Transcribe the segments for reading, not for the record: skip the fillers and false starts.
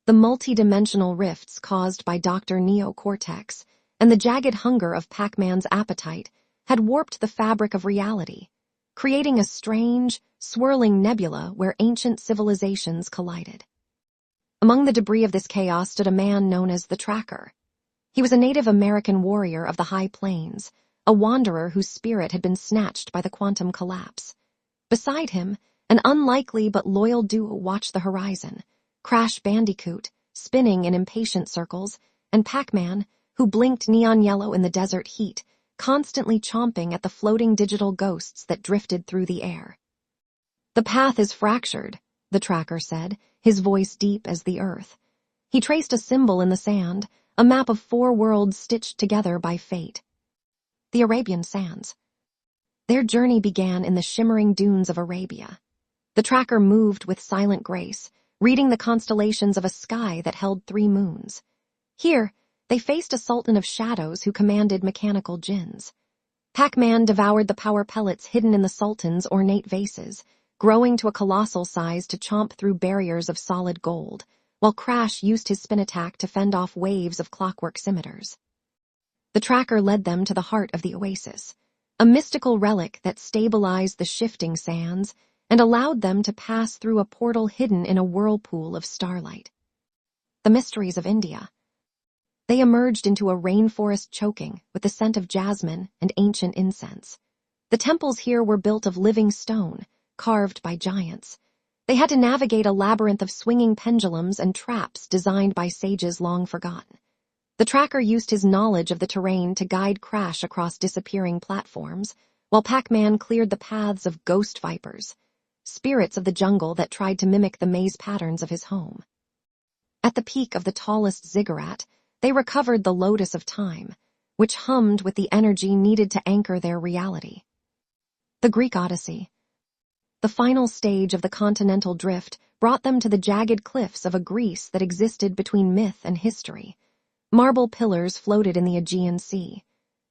The multidimensional rifts caused by Dr. Cortex and the jagged hunger of Pac-Man's appetite had warped the fabric of reality, creating a strange, swirling nebula where ancient civilizations collided. Among the debris of this chaos stood a man known as the Tracker. He was a Native American warrior of the high plains, a wanderer whose spirit had been snatched by the quantum collapse. Beside him, an unlikely but loyal duo watched the horizon: Crash Bandicoot, spinning in impatient circles, and Pac-Man, who blinked neon yellow in the desert heat, constantly chomping at the floating digital ghosts that drifted through the air. "The path is fractured," the Tracker said, his voice deep as the earth. He traced a symbol in the sand, a map of 4 worlds stitched together by fate. The Arabian Sands. Their journey began in the shimmering dunes of Arabia. The Tracker moved with silent grace, reading the constellations of a sky that held 3 moons. Here, they faced a sultan of shadows who commanded mechanical jinns. Pac-Man devoured the power pellets hidden in the sultan's ornate vases, growing to a colossal size to chomp through barriers of solid gold, while Crash used his spin attack to fend off waves of clockwork scimitars. The Tracker led them to the heart of the oasis, a mystical relic that stabilized the shifting sands and allowed them to pass through a portal hidden in a whirlpool of starlight. The mysteries of India. They emerged into a rainforest choking with the scent of jasmine and ancient incense. The temples here were built of living stone, carved by giants. They had to navigate a labyrinth of swinging pendulums and traps designed by sages long forgotten. The Tracker used his knowledge of the terrain to guide Crash across disappearing platforms, while Pac-Man cleared the paths of ghost vipers, spirits of the jungle that tried to mimic the maze patterns of his home. At the peak of the tallest ziggurat, they recovered the Lotus of Time, which hummed with the energy needed to anchor their reality. The Greek Odyssey. The final stage of the continental drift brought them to the jagged cliffs of a Greece that existed between myth and history. Marble pillars floated in the Aegean Sea.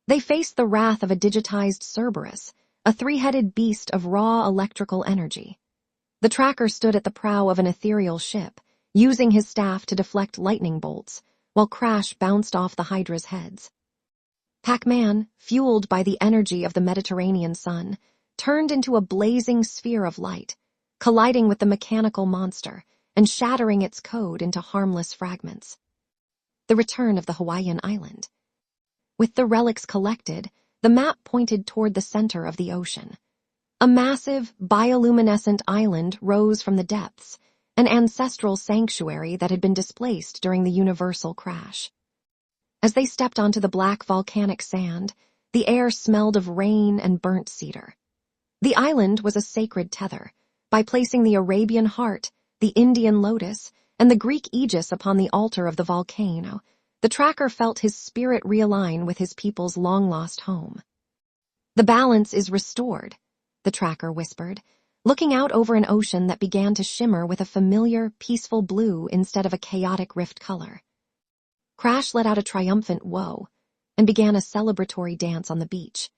They faced the wrath of a digitized Cerberus, a 3-headed beast of raw electrical energy. The Tracker stood at the prow of an ethereal ship, using his staff to deflect lightning bolts, while Crash bounced off the Hydra's heads. Pac-Man, fueled by the energy of the Mediterranean sun, turned into a blazing sphere of light, colliding with the mechanical monster and shattering its code into harmless fragments. The return of the Hawaiian island. With the relics collected, the map pointed toward the center of the ocean. A massive, bioluminescent island rose from the depths, an ancestral sanctuary that had been displaced during the universal crash. As they stepped onto the black volcanic sand, the air smelled of rain and burnt cedar. The island was a sacred tether. By placing the Arabian heart, the Indian lotus, and the Greek aegis upon the altar of the volcano, the Tracker felt his spirit realign with his people's long-lost home. "The balance is restored," the Tracker whispered, looking out over an ocean that began to shimmer with a familiar, peaceful blue instead of a chaotic rift color. Crash let out a triumphant whoa and began a celebratory dance on the beach.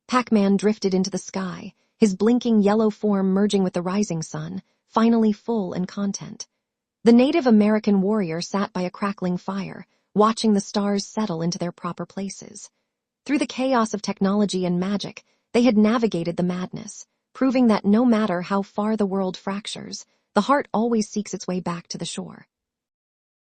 Pac-Man drifted into the sky, his blinking yellow form merging with the rising sun, finally full in content. The Native American warrior sat by a crackling fire, watching the stars settle into their proper places. Through the chaos of technology and magic, they had navigated the madness, proving that no matter how far the world fractures, the heart always seeks its way back to the shore.